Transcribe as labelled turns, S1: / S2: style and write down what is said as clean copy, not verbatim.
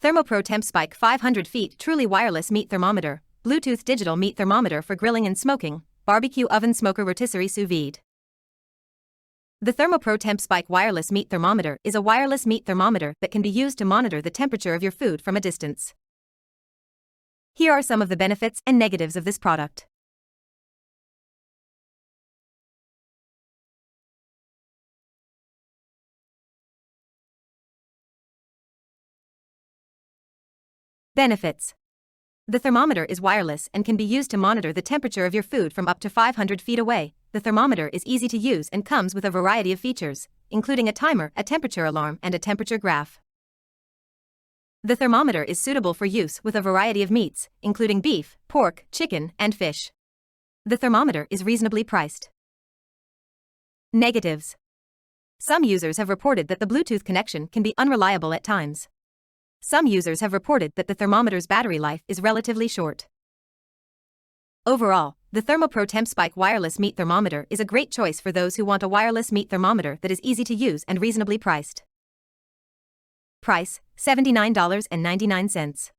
S1: Thermopro Temp Spike 500 feet truly wireless meat thermometer, Bluetooth digital meat thermometer for grilling and smoking, barbecue oven smoker rotisserie sous vide. The Thermopro Temp Spike wireless meat thermometer is a wireless meat thermometer that can be used to monitor the temperature of your food from a distance. Here are some of the benefits and negatives of this product. Benefits. The thermometer is wireless and can be used to monitor the temperature of your food from up to 500 feet away. The thermometer is easy to use and comes with a variety of features, including a timer, a temperature alarm, and a temperature graph. The thermometer is suitable for use with a variety of meats, including beef, pork, chicken, and fish. The thermometer is reasonably priced. Negatives. Some users have reported that the Bluetooth connection can be unreliable at times. Some users have reported that the thermometer's battery life is relatively short. Overall, the Thermopro Temp Spike wireless meat thermometer is a great choice for those who want a wireless meat thermometer that is easy to use and reasonably priced. Price: $79.99.